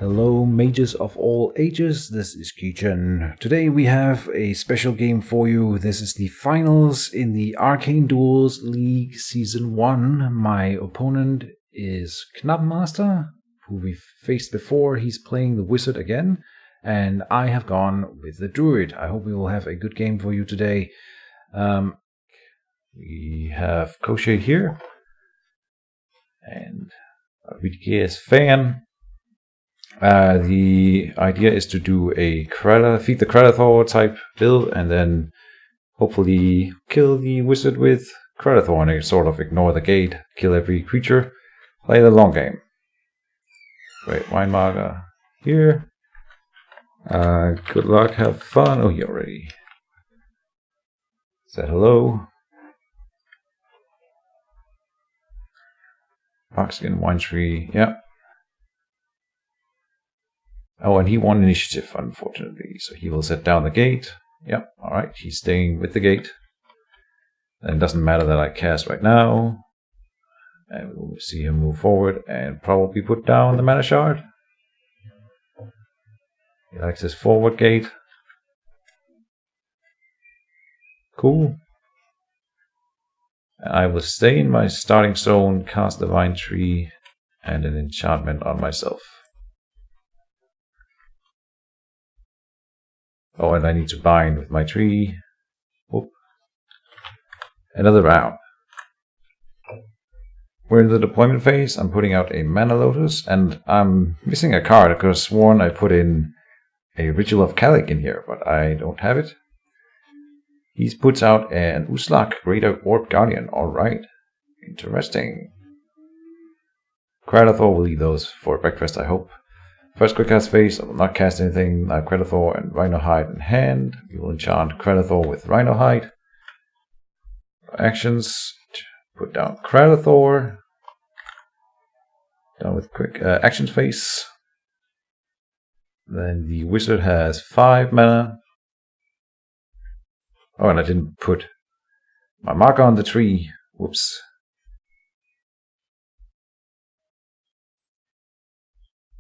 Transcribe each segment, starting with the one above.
Hello mages of all ages, this is Keejchen. Today we have a special game for you. This is the finals in the Arcane Duels League Season 1. My opponent is Knabbmaster, who we've faced before. He's playing the Wizard again, and I have gone with the Druid. I hope we will have a good game for you today. We have Keejchen here, and RBDK's fan. The idea is to do a feed the Creditor type build and then hopefully kill the wizard with Creditor and sort of ignore the gate, kill every creature, play the long game. Great, Winemarker here. Good luck, have fun. Oh, he already said hello. Boxskin, Wine Tree, yeah. Oh, and he won initiative, unfortunately, so he will set down the gate. Yep, alright, he's staying with the gate. And it doesn't matter that I cast right now. And we'll see him move forward and probably put down the mana shard. He likes his forward gate. Cool. And I will stay in my starting zone, cast the Vine Tree, and an enchantment on myself. Oh, and I need to bind with my tree. Whoop. Another round. We're in the deployment phase. I'm putting out a Mana Lotus, and I'm missing a card. I could have sworn I put in a Ritual of Calic in here, but I don't have it. He puts out an Uslak Greater Orb Guardian. Alright. Interesting. Creditor will leave those for breakfast, I hope. First quick cast phase, I will not cast anything. I have Creditor and Rhino Hide in hand. We will enchant Creditor with Rhino Hide. Actions, put down Creditor. Done with quick actions phase. Then the wizard has 5 mana. Oh, and I didn't put my marker on the tree. Whoops.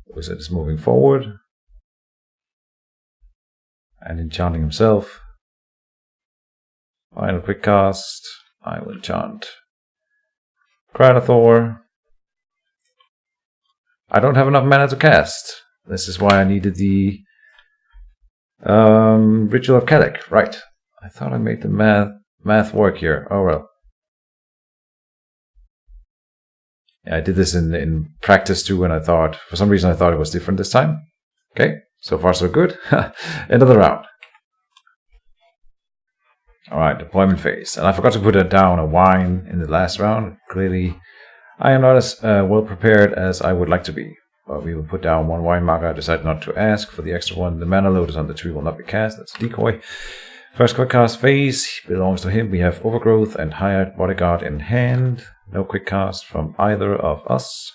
Wizard is moving forward and enchanting himself. Final quick cast. I will enchant Creditor. I don't have enough mana to cast. This is why I needed the Ritual of Calic. Right. I thought I made the math work here. Oh well. I did this in practice too, and for some reason I thought it was different this time. Okay, so far so good. End of the round. Alright, deployment phase. And I forgot to put down a wine in the last round. Clearly, I am not as well prepared as I would like to be. But we will put down one wine marker. I decided not to ask for the extra one. The Mana Lotus on the tree will not be cast. That's a decoy. First quick cast phase belongs to him. We have Overgrowth and Hired Bodyguard in hand. No quick cast from either of us.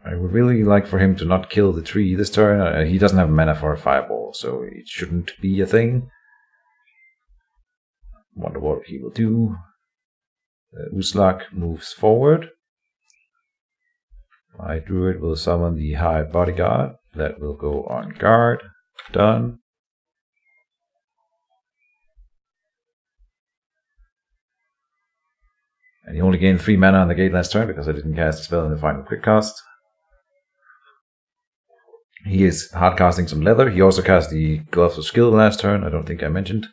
I would really like for him to not kill the tree this turn. He doesn't have mana for a fireball, so it shouldn't be a thing. Wonder what he will do. Uslak moves forward. My Druid will summon the Hired Bodyguard. That will go on guard. Done. And he only gained 3 mana on the gate last turn because I didn't cast a spell in the final quick cast. He is hard casting some leather. He also cast the Gloves of Skill last turn. I don't think I mentioned.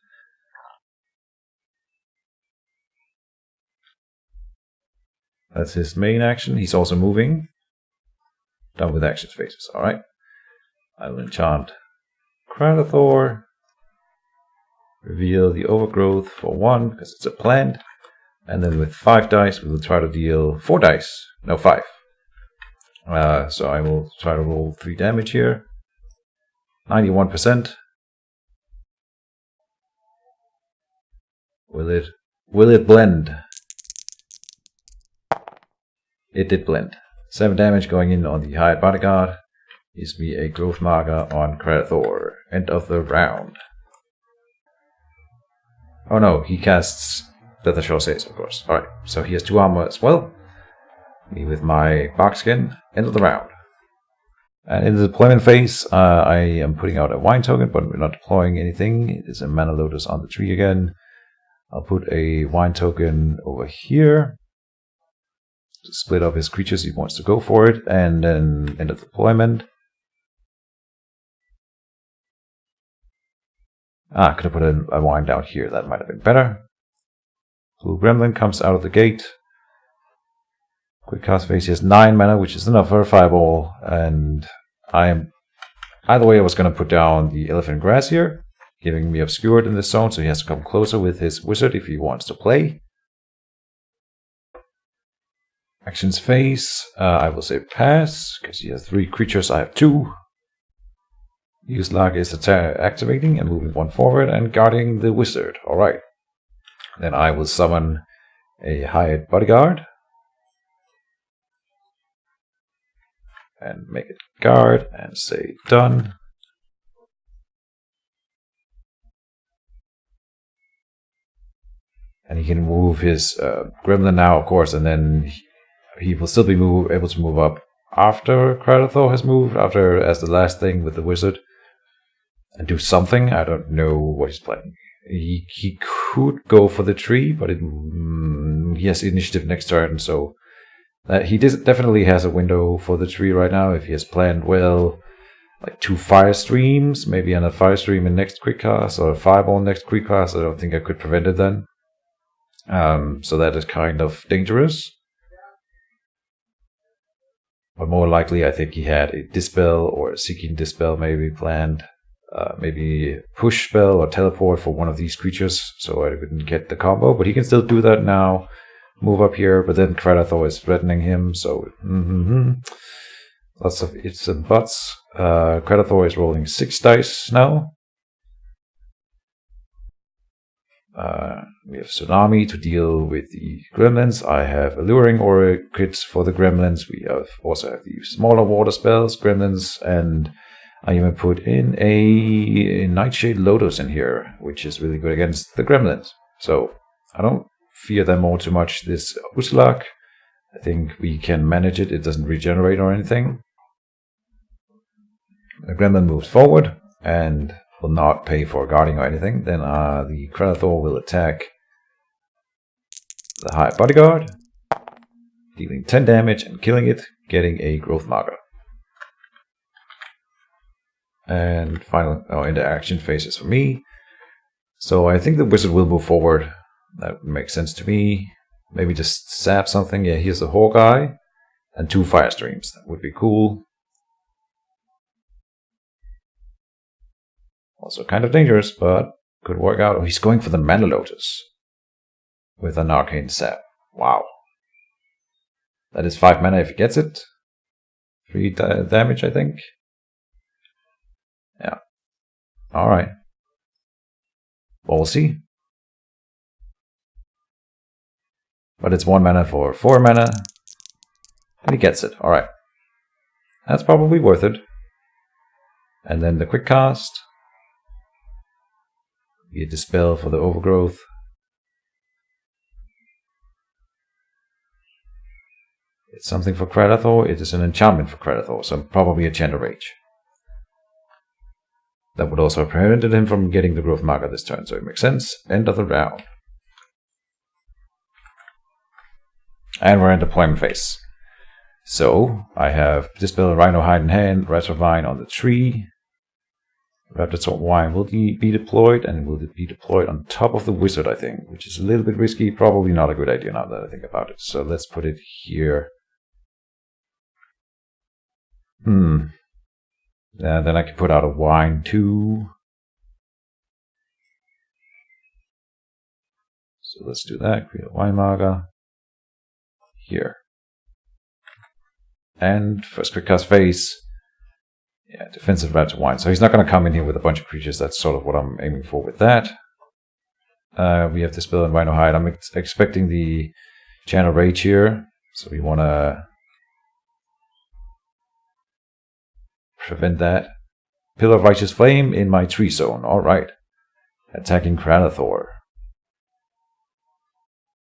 That's his main action. He's also moving. Done with action phases. Alright. I will enchant Creditor. Reveal the Overgrowth for 1 because it's a plant. And then with 5 dice, we will try to deal 4 dice. No, 5. So I will try to roll 3 damage here. 91%. Will it blend? It did blend. 7 damage going in on the Hired Bodyguard. Gives me a growth marker on Creditor. End of the round. Oh no, he casts Leather Shore Says, of course. Alright, so he has 2 armor as well. Me with my Barkskin. End of the round. And in the deployment phase, I am putting out a wine token, but we're not deploying anything. It is a mana lotus on the tree again. I'll put a wine token over here to split up his creatures. He wants to go for it, and then end of deployment. Could have put a wine down here. That might have been better. Blue Gremlin comes out of the gate. Quick cast phase, he has 9 mana, which is enough for a fireball. And either way, I was going to put down the Elephant Grass here, giving me obscured in this zone, so he has to come closer with his wizard if he wants to play. Actions phase, I will say pass, because he has 3 creatures, I have 2. Use Lag is activating and moving 1 forward and guarding the wizard. Alright. Then I will summon a hired bodyguard. And make it guard and say done. And he can move his gremlin now, of course, and then he will still be able to move up after Kratathor has moved, as the last thing with the wizard. And do something. I don't know what he's playing. He could go for the tree, but he has initiative next turn, so he definitely has a window for the tree right now if he has planned well, like 2 fire streams, maybe on a fire stream in next quick cast or a fireball next quick cast. I don't think I could prevent it then. So that is kind of dangerous. But more likely, I think he had a Dispel or a Seeking Dispel maybe planned. Maybe push spell or teleport for one of these creatures, so I wouldn't get the combo. But he can still do that now. Move up here, but then Kratathor is threatening him, so lots of ifs and buts. Kratathor is rolling 6 dice now. We have Tsunami to deal with the gremlins. I have Alluring Orchids for the gremlins. We also have the smaller water spells, gremlins, and I even put in a Nightshade Lotus in here, which is really good against the gremlins. So I don't fear them all too much. This Uslak, I think we can manage it. It doesn't regenerate or anything. The gremlin moves forward and will not pay for guarding or anything. Then the Kratathor will attack the High Bodyguard, dealing 10 damage and killing it, getting a growth marker. And final interaction phases for me. So I think the wizard will move forward. That makes sense to me. Maybe just sap something. Yeah, here's a Hawkeye and 2 fire streams. That would be cool. Also kind of dangerous, but could work out. Oh, he's going for the Mana Lotus with an Arcane Sap. Wow. That is 5 mana if he gets it. 3 damage, I think. Yeah. Alright. Ballsy. But it's 1 mana for 4 mana. And he gets it. Alright. That's probably worth it. And then the quick cast. We get Dispel for the overgrowth. It's something for Kratathor. It is an enchantment for Kratathor, so probably a Chant of Rage. That would also have prevented him from getting the growth marker this turn, so it makes sense. End of the round. And we're in deployment phase. So, I have Dispel Rhino Hide in hand, Retrovine on the tree. Raptor Wine will be deployed, and will be deployed on top of the wizard, I think, which is a little bit risky. Probably not a good idea now that I think about it. So let's put it here. Yeah, then I can put out a wine too. So let's do that. Create a wine marker here. And first quick cast phase. Yeah, defensive Raptor Wine. So he's not going to come in here with a bunch of creatures. That's sort of what I'm aiming for with that. We have Dispel and Rhino Hide. I'm expecting the Channel Rage here. So we want to prevent that. Pillar of Righteous Flame in my tree zone. Alright. Attacking Kratathor.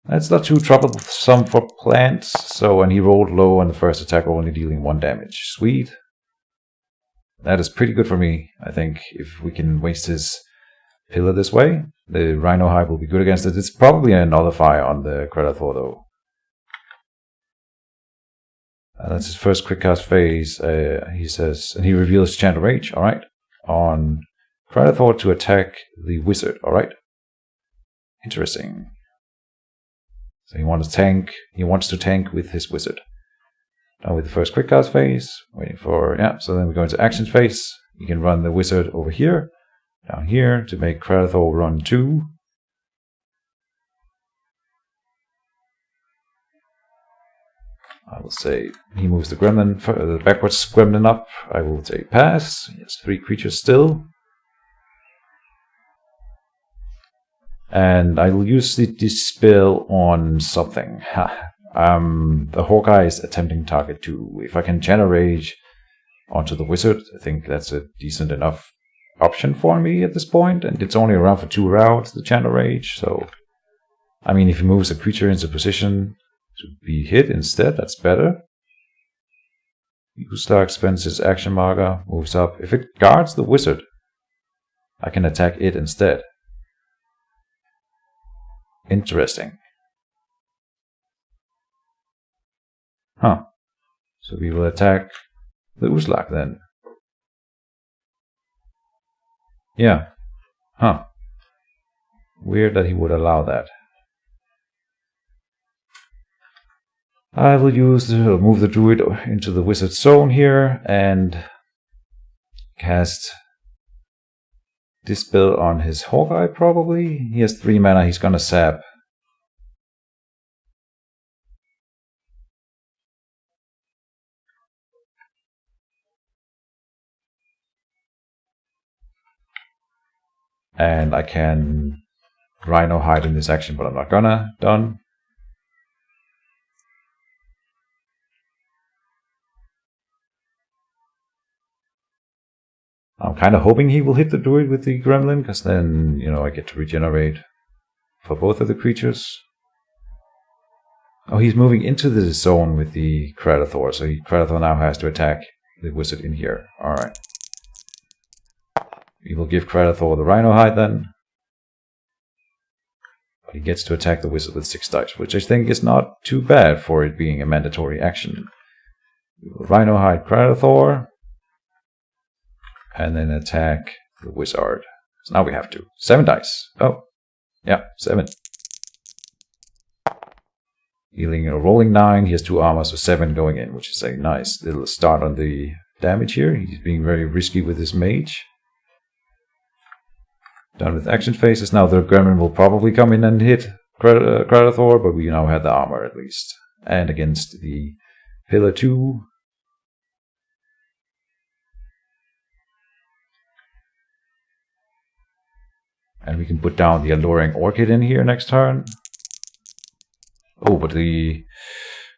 That's not too troublesome for plants. So when he rolled low on the first attack, only dealing 1 damage. Sweet. that is pretty good for me. I think if we can waste his pillar this way, the Rhino Hide will be good against it. It's probably a nullify on the Creditor though. That's his first quick cast phase. He says, and he reveals Chant of Rage, alright, on Creditor to attack the wizard, alright. Interesting. So he wants to tank with his wizard. Now with the first quick cast phase, waiting for, yeah, so then we go into actions phase. You can run the wizard over here, down here, to make Creditor run 2. I will say he moves the gremlin, the backwards gremlin up. I will say pass. He has 3 creatures still. And I will use the dispel on something. The Hawkeye is attempting target 2. If I can channel rage onto the wizard, I think that's a decent enough option for me at this point. And it's only around for 2 rounds, the channel rage. So, I mean, if he moves a creature into position to be hit instead, that's better. Ustar spends his action marker, moves up. If it guards the wizard, I can attack it instead. Interesting. Huh. So we will attack the Uzlak then. Yeah. Huh. Weird that he would allow that. I will move the Druid into the wizard zone here and cast Dispel on his Hawkeye probably. He has 3 mana, he's gonna sap. And I can Rhino Hide in this action, but I'm not gonna. Done. I'm kind of hoping he will hit the Druid with the Gremlin, because then, you know, I get to regenerate for both of the creatures. Oh, he's moving into the zone with the Creditor, so Creditor now has to attack the wizard in here. Alright. We will give Creditor the Rhino Hide then. But he gets to attack the wizard with 6 dice, which I think is not too bad for it being a mandatory action. We will Rhino Hide Creditor. And then attack the wizard. So now we have 7 dice. Oh, yeah, 7. Healing a rolling 9. He has 2 armor, so 7 going in, which is a nice little start on the damage here. He's being very risky with his mage. Done with action phases. Now the gremlin will probably come in and hit Creditor, but we now have the armor at least. And against the pillar 2. And we can put down the Alluring Orchid in here next turn. Oh, but the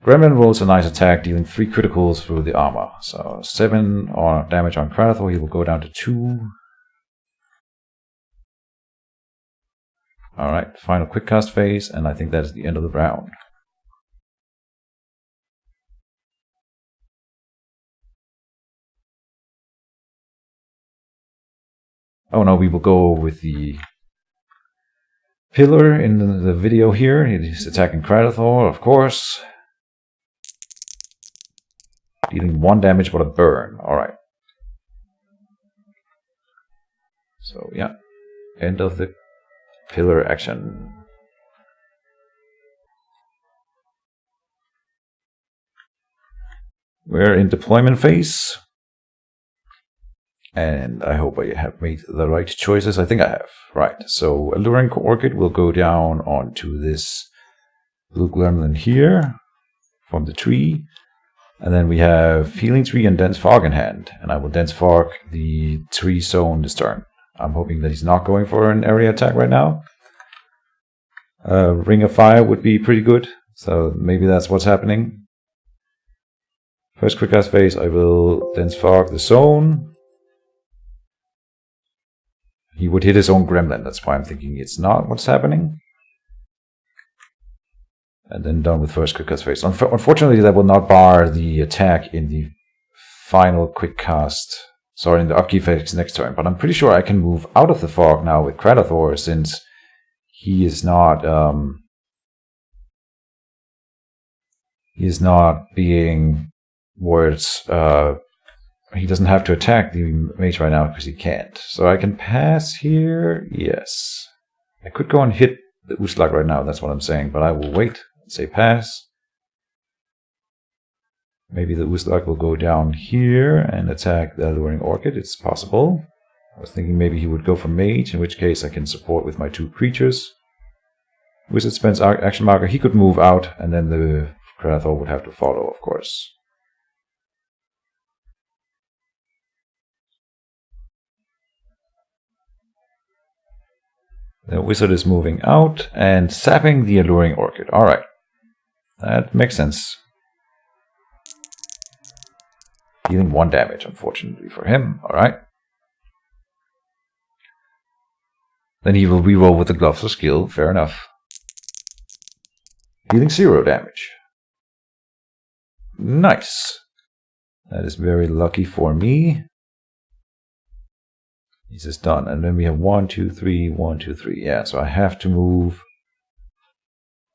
Gremlin rolls a nice attack, dealing 3 criticals through the armor. So 7 damage on Creditor, he will go down to 2. Alright, final quick cast phase, and I think that is the end of the round. Oh no, we will go with the pillar in the video here. He's attacking Creditor, of course. Dealing 1 damage but a burn. Alright. So yeah. End of the pillar action. We're in deployment phase. And I hope I have made the right choices. I think I have. Right. So Alluring Orchid will go down onto this blue gremlin here from the tree. And then we have Healing Tree and Dense Fog in hand. And I will Dense Fog the tree zone this turn. I'm hoping that he's not going for an area attack right now. Ring of Fire would be pretty good. So maybe that's what's happening. First quick cast phase, I will Dense Fog the zone. He would hit his own gremlin, that's why I'm thinking it's not what's happening. And then done with first quick cast phase. Unfortunately, that will not bar the attack in the final quick cast Sorry, in the upkeep phase next turn. But I'm pretty sure I can move out of the fog now with Kradathor, since he is not being words. He doesn't have to attack the mage right now because he can't. So I can pass here. Yes, I could go and hit the Uslag right now. That's what I'm saying. But I will wait and say pass. Maybe the Uslag will go down here and attack the Alluring Orchid. It's possible. I was thinking maybe he would go for Mage, in which case I can support with my 2 creatures. Wizard spends action marker. He could move out, and then the Kradathor would have to follow, of course. The Wizard is moving out and sapping the Alluring Orchid. Alright. That makes sense. Dealing 1 damage, unfortunately for him. Alright. Then he will reroll with the Gloves of Skill. Fair enough. Dealing 0 damage. Nice. That is very lucky for me. This is done. And then we have 1, 2, 3, 1, 2, 3. Yeah, so I have to move.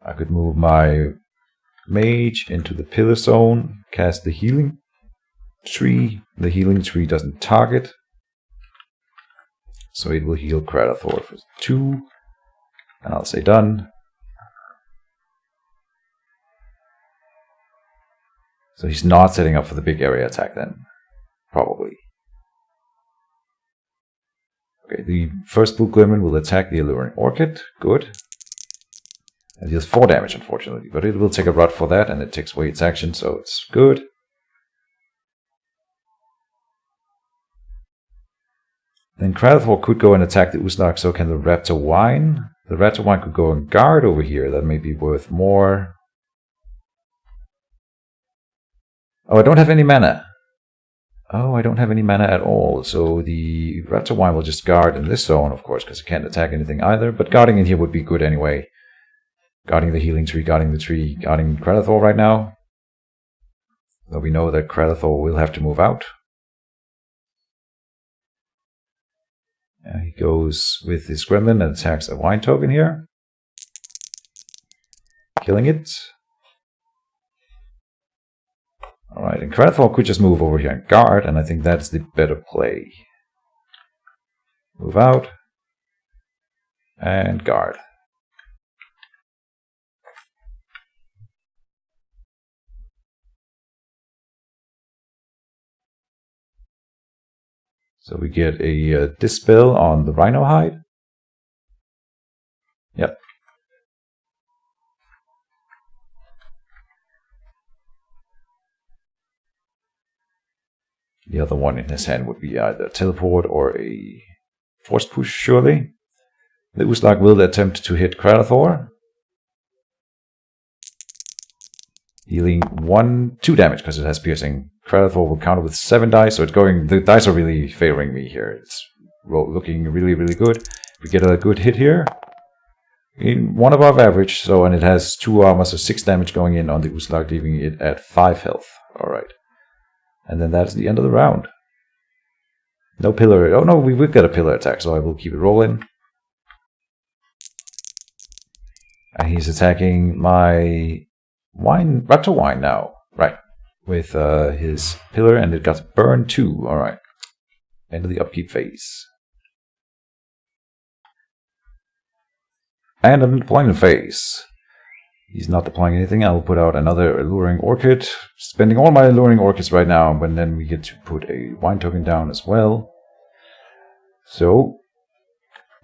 I could move my Mage into the Pillar Zone. Cast the Healing Tree. The Healing Tree doesn't target. So it will heal Kradathor for 2. And I'll say done. So he's not setting up for the big area attack then. Probably. Okay, the first Blue Glimmer will attack the Alluring Orchid. Good. It deals 4 damage, unfortunately. But it will take a rot for that, and it takes away its action, so it's good. Then Kradathor could go and attack the Uslag, so can the Raptor Wine. The Raptor Wine could go and guard over here. That may be worth more. Oh, I don't have any mana. Oh, I don't have any mana at all. So the Raptor Wine will just guard in this zone, of course, because it can't attack anything either. But guarding in here would be good anyway. Guarding the Healing Tree, guarding the tree, guarding Kradathor right now. Though we know that Kradathor will have to move out. He goes with his Gremlin and attacks a Wine token here. Killing it. Alright, and Kradathor could just move over here and guard, and I think that's the better play. Move out. And guard. So we get a Dispel on the Rhino Hide. Yep. The other one in his hand would be either a Teleport or a Force Push, surely. The Uslag will attempt to hit Kradathor. Dealing 2 damage because it has piercing. Kradathor will counter with 7 dice, so it's going. The dice are really favoring me here. It's looking really, really good. We get a good hit here. 1 above average, so, and it has 2 armor, so 6 damage going in on the Uslag, leaving it at 5 health. Alright. And then that's the end of the round. No pillar. Oh no, we will get a pillar attack, so I will keep it rolling. And he's attacking my Raptor Wine now. Right. With his pillar, and it got burned too. Alright. End of the upkeep phase. And an deployment phase. He's not deploying anything. I will put out another Alluring Orchid. Spending all my Alluring Orchids right now, but then we get to put a Wine token down as well. So,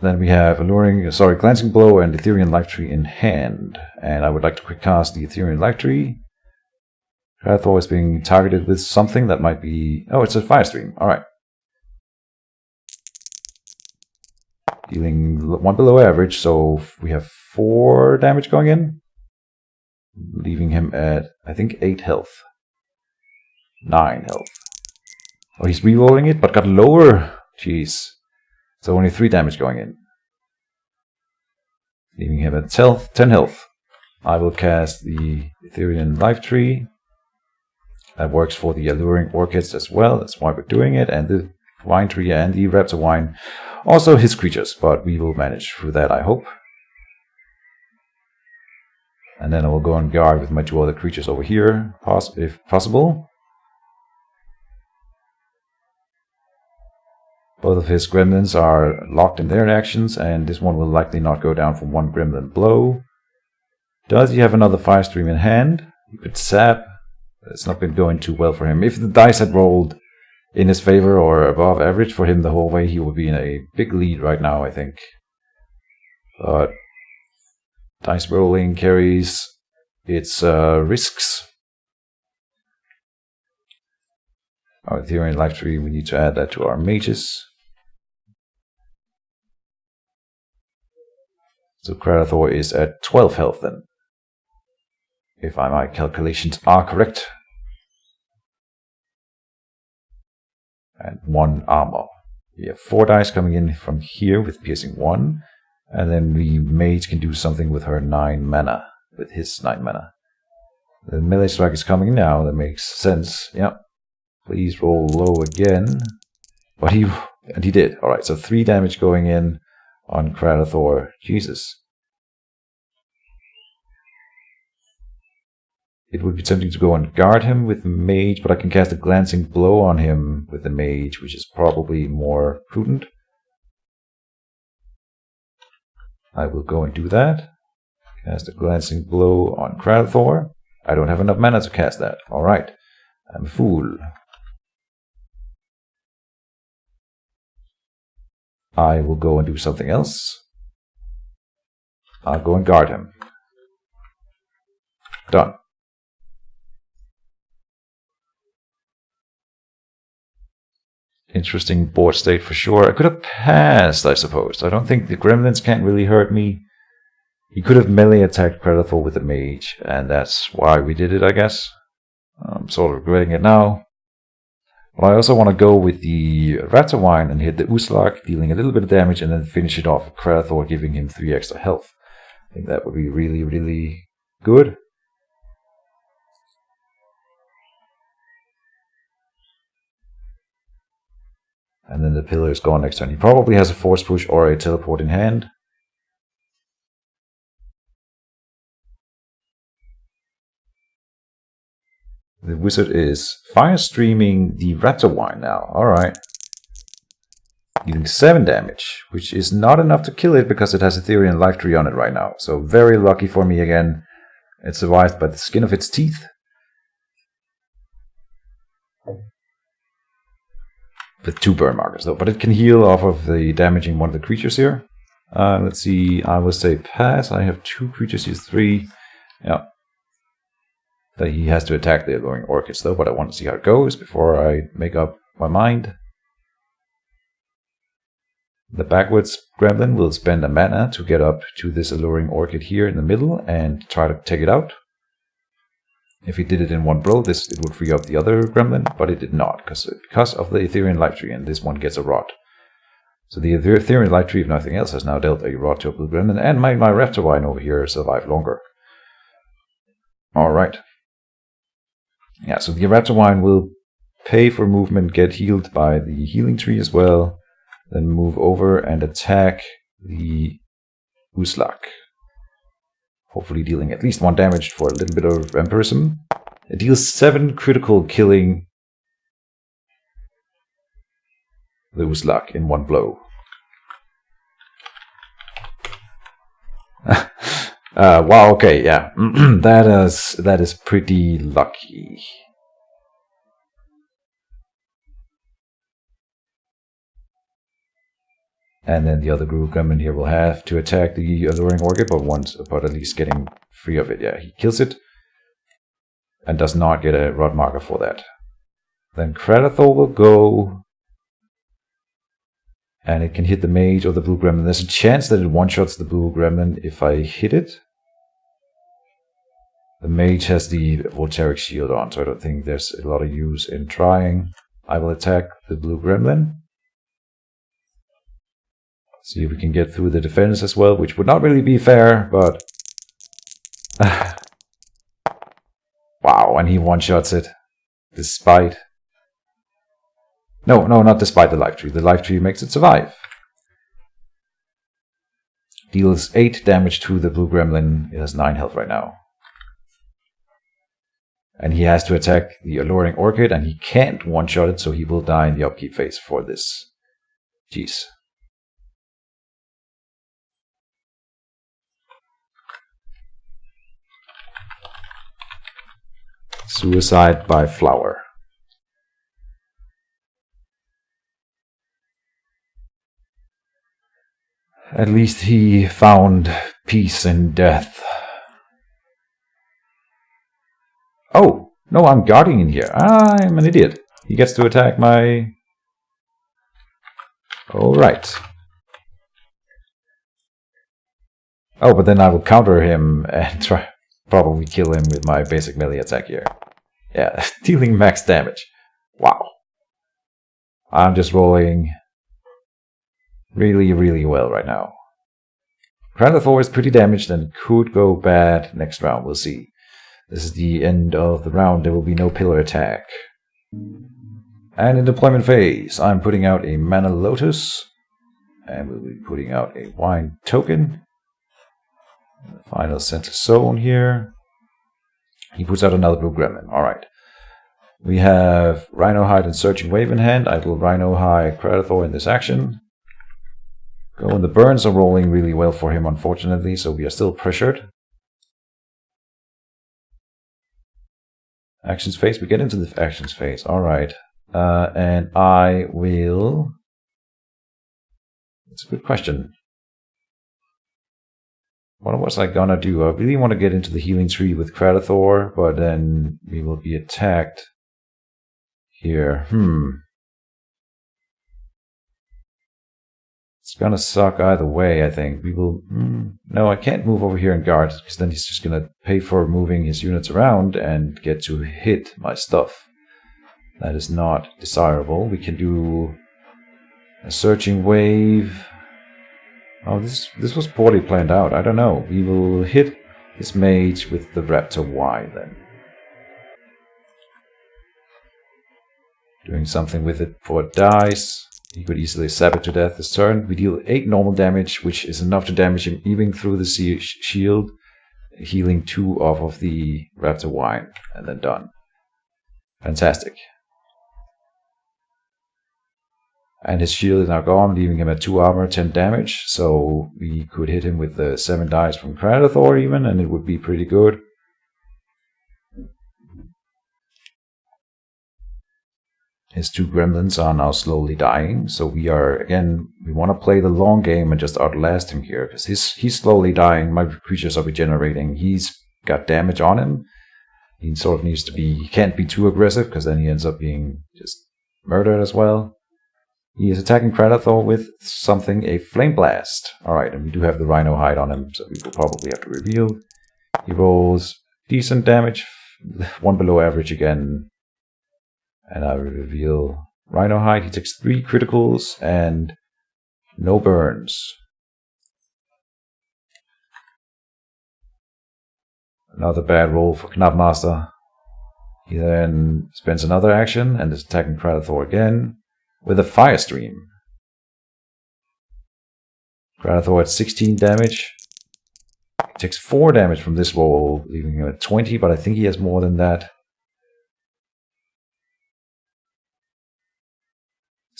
then we have Glancing Blow and Ethereal Life Tree in hand. And I would like to quick cast the Ethereal Life Tree. Kradathor is being targeted with something that might be... Oh, it's a Firestream. Alright. Dealing 1 below average, so we have 4 damage going in. Leaving him at, I think, 8 health. 9 health. Oh, he's rerolling it, but got lower. Jeez. So only 3 damage going in. Leaving him at 10 health. I will cast the Ethereal Life Tree. That works for the Alluring Orchids as well. That's why we're doing it. And the wine tree and the raptor wine. Also his creatures, but we will manage through that, I hope. And then I will go on guard with my 2 other creatures over here, if possible. Both of his gremlins are locked in their actions, and this one will likely not go down from 1 gremlin blow. Does he have another Firestream in hand? He could sap. It's not been going too well for him. If the dice had rolled in his favor or above average for him the whole way, he would be in a big lead right now, I think. But dice rolling carries its risks. Our Ethereal Life Tree, we need to add that to our mages. So Kradathor is at 12 health then, if my calculations are correct. And 1 armor. We have 4 dice coming in from here with piercing 1. And then the mage can do something with her 9 mana. With his 9 mana. The melee strike is coming now, that makes sense. Yep. Please roll low again. But he did. Alright, so 3 damage going in on Kradathor. Jesus. It would be tempting to go and guard him with Mage, but I can cast a Glancing Blow on him with the Mage, which is probably more prudent. I will go and do that. Cast a Glancing Blow on Kradathor. I don't have enough mana to cast that. Alright. I'm a fool. I will go and do something else. I'll go and guard him. Done. Interesting board state for sure. I could have passed, I suppose. I don't think the gremlins can't really hurt me. He could have melee attacked Kradathor with the mage, and that's why we did it, I guess. I'm sort of regretting it now. But I also want to go with the Raptor Wine and hit the Uslak, dealing a little bit of damage, and then finish it off with Kradathor, giving him 3 extra health. I think that would be really, really good. And then the pillar is gone next turn. He probably has a force push or a teleport in hand. The wizard is fire streaming the Raptor Wine now. Alright. Dealing 7 damage, which is not enough to kill it because it has Ethereal Life Tree on it right now. So very lucky for me again. It survived by the skin of its teeth. With 2 burn markers though, but it can heal off of the damaging one of the creatures here. Let's see, I will say pass. I have 2 creatures, he's 3. Yeah. That he has to attack the Alluring Orchids though, but I want to see how it goes before I make up my mind. The backwards gremlin will spend a mana to get up to this Alluring Orchid here in the middle and try to take it out. If he did it in one blow, it would free up the other gremlin, but it did not, because of the Ethereal Life Tree, and this one gets a rot. So the Ethereal Life Tree, if nothing else, has now dealt a rot to a blue gremlin, and my Raptor Wine over here survived longer. Alright. Yeah, so the Raptor Wine will pay for movement, get healed by the healing tree as well, then move over and attack the Uslak. Hopefully dealing at least 1 damage for a little bit of vampirism. It deals 7 critical, killing the Uslak in 1 blow. Wow, okay, yeah. that is pretty lucky. And then the other group gremlin here will have to attack the Alluring Orchid, but at least getting free of it. Yeah, he kills it and does not get a rod marker for that. Then Kradathor will go, and it can hit the mage or the blue gremlin. There's a chance that it one-shots the blue gremlin if I hit it. The mage has the Voltaic shield on, so I don't think there's a lot of use in trying. I will attack the blue gremlin. See if we can get through the defense as well, which would not really be fair, but... wow, and he one-shots it. Despite... No, not despite the life tree. The life tree makes it survive. Deals 8 damage to the blue gremlin. It has 9 health right now. And he has to attack the Alluring Orchid, and he can't one-shot it, so he will die in the upkeep phase for this. Jeez. Suicide by Flower. At least he found peace in death. Oh, no, I'm guarding in here. I'm an idiot. He gets to attack my... Alright. Oh, but then I will counter him and try probably kill him with my basic melee attack here. Yeah, dealing max damage. Wow. I'm just rolling really, really well right now. Predator is pretty damaged and could go bad next round. We'll see. This is the end of the round. There will be no pillar attack. And in deployment phase, I'm putting out a Mana Lotus. And we'll be putting out a Wine Token. The final center zone here. He puts out another blue gremlin. Alright. We have Rhino Hide and Searching Wave in hand. I will Rhino Hide Predator in this action. Go, and the burns are rolling really well for him, unfortunately, so we are still pressured. Actions phase. We get into the actions phase. Alright. And I will... That's a good question. What was I gonna do? I really want to get into the healing tree with Predator, but then we will be attacked here. It's gonna suck either way, I think. We will... No, I can't move over here and guard, because then he's just gonna pay for moving his units around and get to hit my stuff. That is not desirable. We can do a Searching Wave. Oh, this was poorly planned out. I don't know. We will hit his mage with the Raptor Y then. Doing something with it for dice. He could easily stab it to death this turn. We deal 8 normal damage, which is enough to damage him even through the shield. Healing 2 off of the Raptor Wine, and then done. Fantastic. And his shield is now gone, leaving him at 2 armor, 10 damage. So we could hit him with the 7 dice from Predator even, and it would be pretty good. His 2 gremlins are now slowly dying, so we are, again, we want to play the long game and just outlast him here, because he's slowly dying, my creatures are regenerating, he's got damage on him. He sort of needs to be, he can't be too aggressive, because then he ends up being just murdered as well. He is attacking Predator with something, a Flame Blast. Alright, and we do have the Rhino Hide on him, so we will probably have to reveal. He rolls decent damage, 1 below average again. And I reveal Rhino Hide. He takes 3 criticals and no burns. Another bad roll for Knabbmaster. He then spends another action and is attacking Predator again with a Fire Stream. Predator at 16 damage. He takes 4 damage from this roll, leaving him at 20, but I think he has more than that.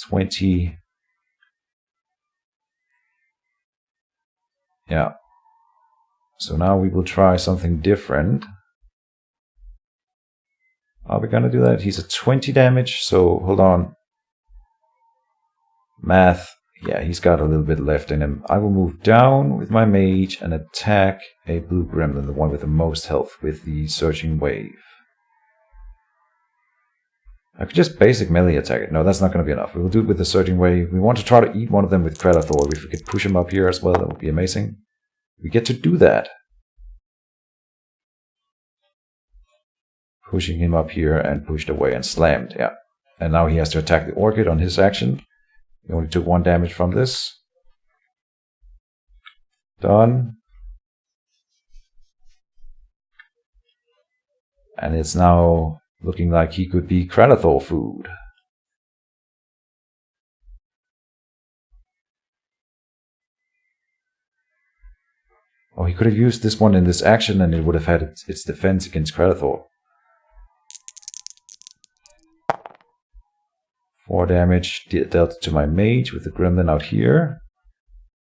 20. Yeah. So now we will try something different. Are we gonna do that? He's at 20 damage, so hold on. Math. Yeah, he's got a little bit left in him. I will move down with my mage and attack a blue gremlin, the one with the most health, with the Searching Wave. I could just basic melee attack it. No, that's not going to be enough. We will do it with the Searching Wave. We want to try to eat one of them with Predator. If we could push him up here as well, that would be amazing. We get to do that. Pushing him up here and pushed away and slammed. Yeah. And now he has to attack the Orchid on his action. He only took 1 damage from this. Done. And it's now looking like he could be Predator food. Oh, he could have used this one in this action and it would have had its defense against Kradathor. 4 damage dealt to my mage with the gremlin out here.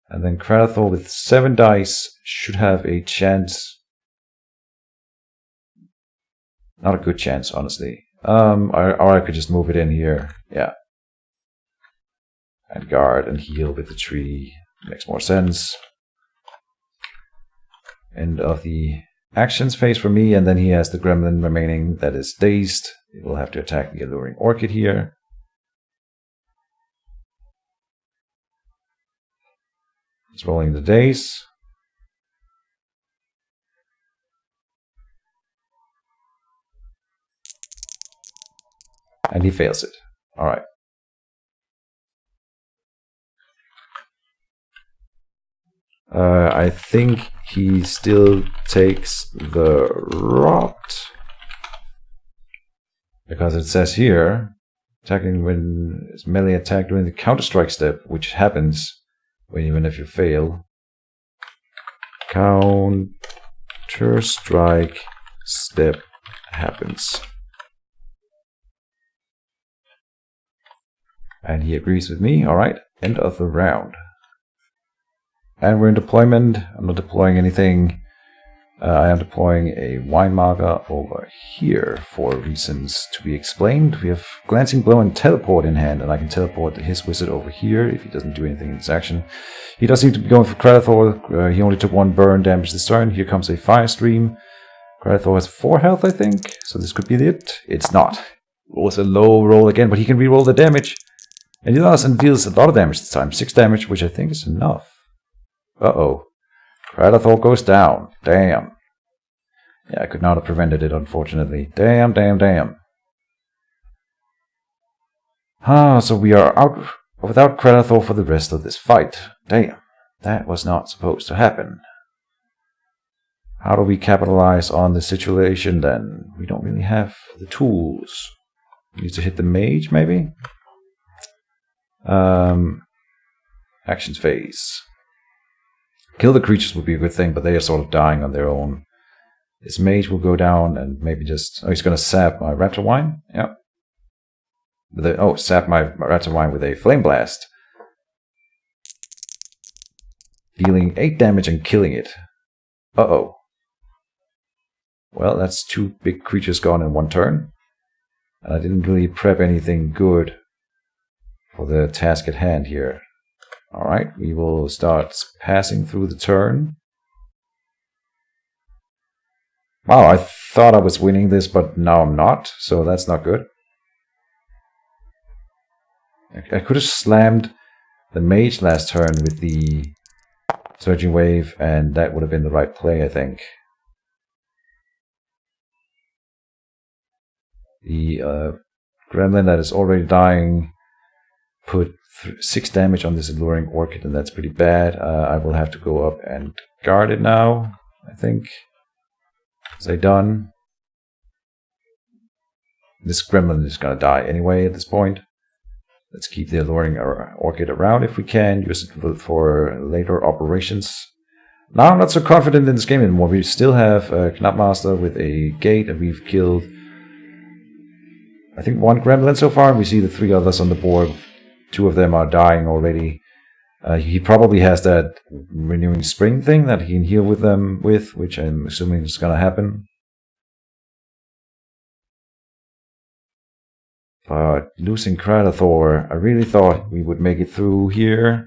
And then Kradathor with 7 dice should have a chance. Not a good chance, honestly. Or I could just move it in here. Yeah. And guard and heal with the tree. Makes more sense. End of the actions phase for me, and then he has the gremlin remaining that is dazed. It will have to attack the alluring orchid here. It's rolling the daze. And he fails it. Alright. I think he still takes the rot. Because it says here, attacking when it's melee attack during the counter-strike step, which happens even if you fail. Counter-strike step happens. And he agrees with me. Alright, end of the round. And we're in deployment. I'm not deploying anything. I am deploying a wine marker over here for reasons to be explained. We have Glancing Blow and Teleport in hand, and I can teleport his wizard over here if he doesn't do anything in this action. He does seem to be going for Kradathor. He only took 1 burn damage this turn. Here comes a Fire Stream. Kradathor has 4 health, I think, so this could be it. It's not. It was a low roll again, but he can reroll the damage. And he does, and deals a lot of damage this time. 6 damage, which I think is enough. Uh-oh. Kradathor goes down. Damn. Yeah, I could not have prevented it, unfortunately. Damn, damn, damn. So we are out without Kradathor for the rest of this fight. Damn. That was not supposed to happen. How do we capitalize on the situation then? We don't really have the tools. We need to hit the mage, maybe? Actions phase. Kill the creatures would be a good thing, but they are sort of dying on their own. This mage will go down and maybe just... Oh, he's going to sap my Raptor Wine? Yep. Sap my Raptor Wine with a Flame Blast. Dealing 8 damage and killing it. Uh-oh. Well, that's 2 big creatures gone in 1 turn. And I didn't really prep anything good for the task at hand here. Alright, we will start passing through the turn. Wow, I thought I was winning this, but now I'm not, so that's not good. I could have slammed the mage last turn with the Surging Wave, and that would have been the right play, I think. The gremlin that is already dying put 6 damage on this alluring orchid, and that's pretty bad. I will have to go up and guard it now, I think. Is I done? This gremlin is gonna die anyway at this point. Let's keep the alluring orchid around if we can. Use it for later operations. Now I'm not so confident in this game anymore. We still have Knabbmaster with a gate, and we've killed, I think, 1 gremlin so far. We see the 3 others on the board. 2 of them are dying already. He probably has that renewing spring thing that he can heal with them with, which I'm assuming is going to happen. But losing Kradathor, I really thought we would make it through here.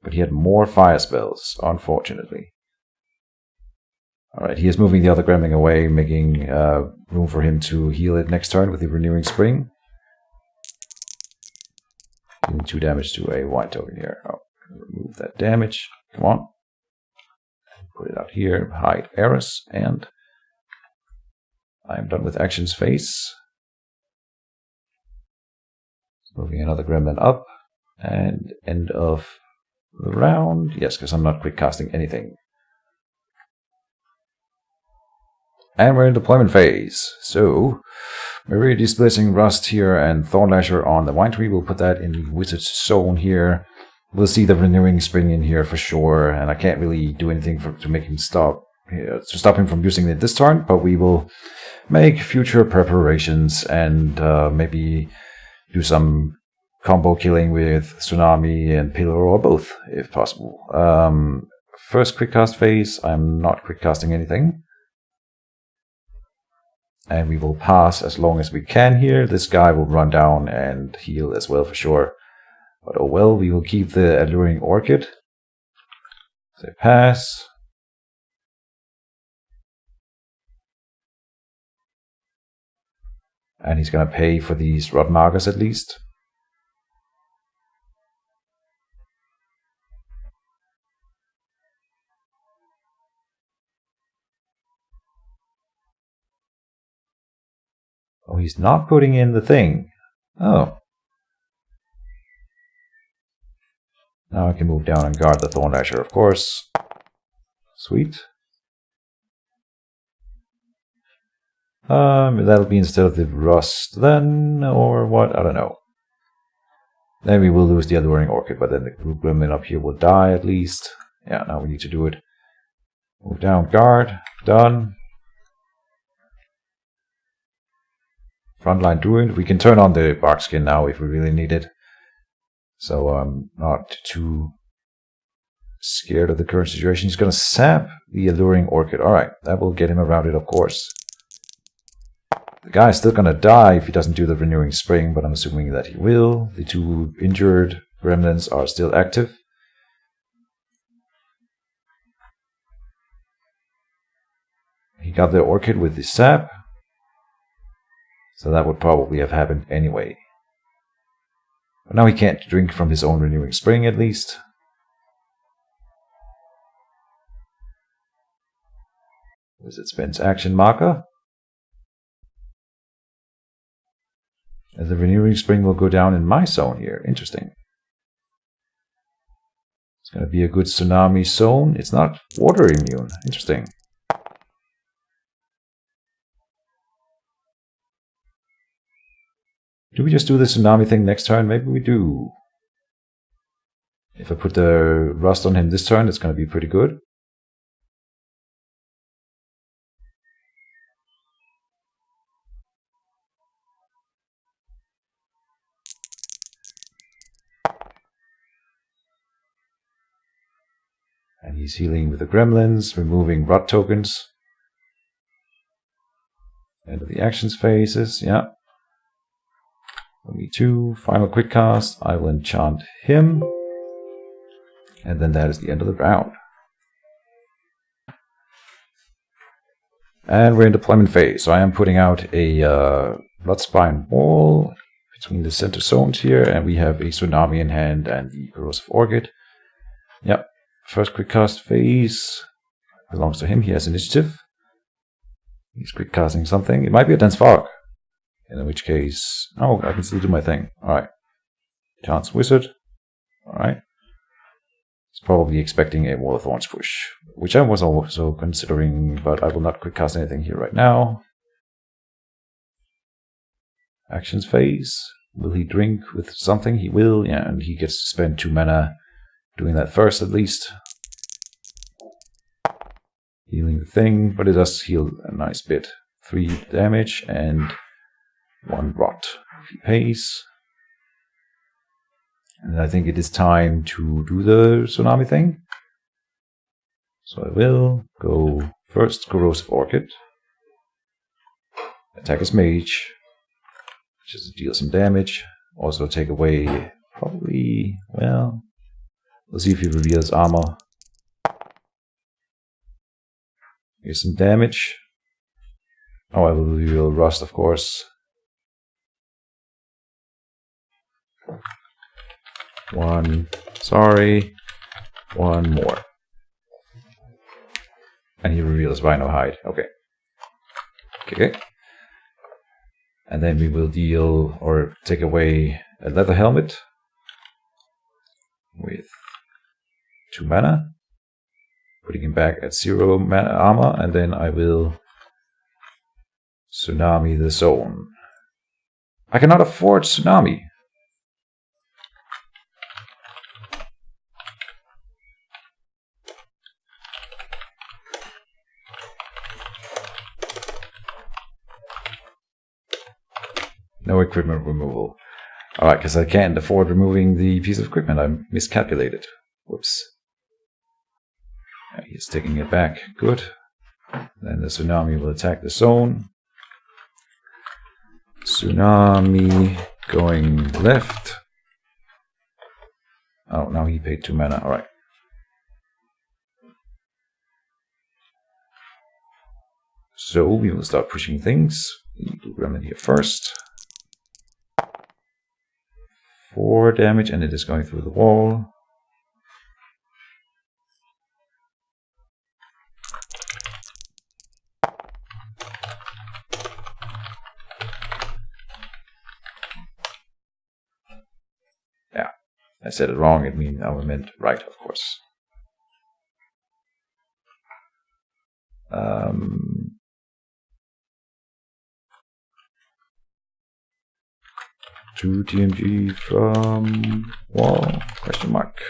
But he had more fire spells, unfortunately. Alright, he is moving the other gremlin away, making room for him to heal it next turn with the renewing spring. Doing 2 damage to a white token here. Oh, remove that damage. Come on. Put it out here. Hide Eris. And I am done with actions phase. Moving another gremlin up. And end of the round. Yes, because I'm not quick casting anything. And we're in deployment phase. So, we're displacing Rust here and Thornlasher on the Wine Tree. We'll put that in the Wizard's Zone here. We'll see the renewing spring in here for sure, and I can't really do anything to make him stop. To stop him from using it this turn, but we will make future preparations and maybe do some combo killing with Tsunami and Pillar, or both, if possible. First quick cast phase, I'm not quick casting anything. And we will pass as long as we can here. This guy will run down and heal as well for sure. But oh well, we will keep the Alluring Orchid. So pass. And he's going to pay for these rod markers at least. Oh, he's not putting in the thing. Oh. Now I can move down and guard the Thorn Lasher, of course. Sweet. That'll be instead of the Rust then, or what? I don't know. Then we will lose the Alluring Orchid, but then the Gremlin up here will die at least. Yeah, now we need to do it. Move down, guard. Done. Frontline Druid. We can turn on the bark skin now if we really need it. So I'm not too scared of the current situation. He's going to sap the Alluring Orchid. Alright, that will get him around it, of course. The guy is still going to die if he doesn't do the Renewing Spring, but I'm assuming that he will. The two injured gremlins are still active. He got the Orchid with the sap. So that would probably have happened anyway. But now he can't drink from his own Renewing Spring at least. Wizard spends action marker. And the Renewing Spring will go down in my zone here. Interesting. It's going to be a good Tsunami zone. It's not water immune. Interesting. Do we just do the Tsunami thing next turn? Maybe we do. If I put the Rust on him this turn, it's going to be pretty good. And he's healing with the gremlins, removing rot tokens. End of the actions phases, yeah. Me too. Final quick cast. I will enchant him. And then that is the end of the round. And we're in deployment phase. So I am putting out a Bloodspine wall between the center zones here. And we have a Tsunami in hand and the Corrosive Orchid. Yep. First quick cast phase belongs to him. He has initiative. He's quick casting something. It might be a Dense Fog. In which case, oh, I can still do my thing. Alright. Chance Wizard. Alright. He's probably expecting a Wall of Thorns push, which I was also considering, but I will not quick cast anything here right now. Actions phase. Will he drink with something? He will, yeah, and he gets to spend 2 mana doing that first at least. Healing the thing, but it does heal a nice bit. 3 damage and 1 rot if he pays. And I think it is time to do the Tsunami thing. So I will go first Corrosive Orchid. Attack his Mage. Just deal some damage. Also take away probably, well, we'll see if he reveals armor. Here's some damage. Oh, I will reveal Rust, of course. 1, sorry, 1 more. And he reveals Rhino Hide. Okay. Okay. And then we will deal or take away a Leather Helmet with 2 mana, putting him back at 0 mana armor, and then I will Tsunami the zone. I cannot afford Tsunami. No equipment removal. Alright, because I can't afford removing the piece of equipment. I miscalculated. Whoops. He's taking it back. Good. Then the tsunami will attack the zone. Tsunami going left. Oh, now he paid 2 mana. Alright. So we will start pushing things. We do Gremlin here first. 4 damage, and it is going through the wall. Yeah, I said it wrong. I meant right, of course. 2 TMG from wall, question mark.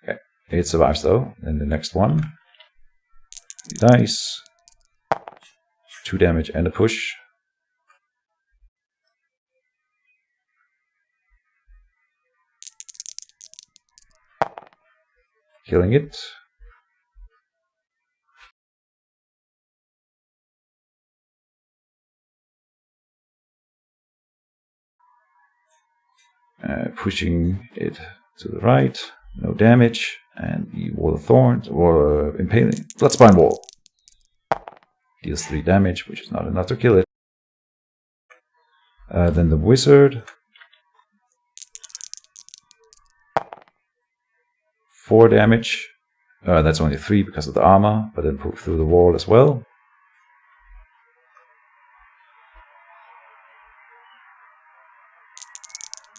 Okay, it survives though. Then the next one. Dice. 2 damage and a push. Killing it. Pushing it to the right, no damage, and the Wall of Thorns, or Impaling, Bloodspine Wall. Deals 3 damage, which is not enough to kill it. Then the Wizard. 4 damage. That's only 3 because of the armor, but then poke through the wall as well.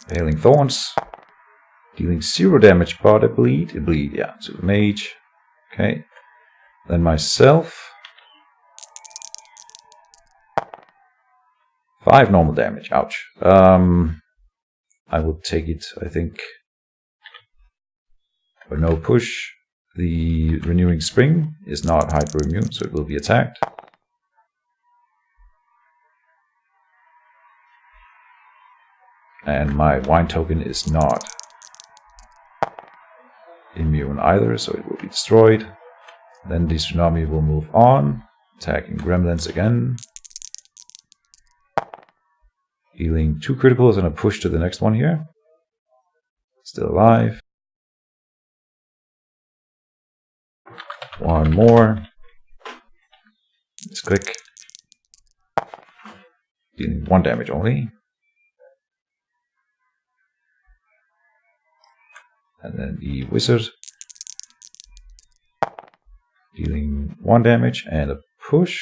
Hailing Thorns, dealing 0 damage, but a bleed. Yeah, to the Mage. Okay. Then myself. 5 normal damage. Ouch. I will take it, I think. But no push. The Renewing Spring is not hyper immune, so it will be attacked. And my wine token is not immune either, so it will be destroyed. Then the tsunami will move on, attacking gremlins again. Healing 2 criticals and a push to the next one here. Still alive. 1 more. Let's click. Dealing 1 damage only. And then the Wizard. Dealing 1 damage and a push.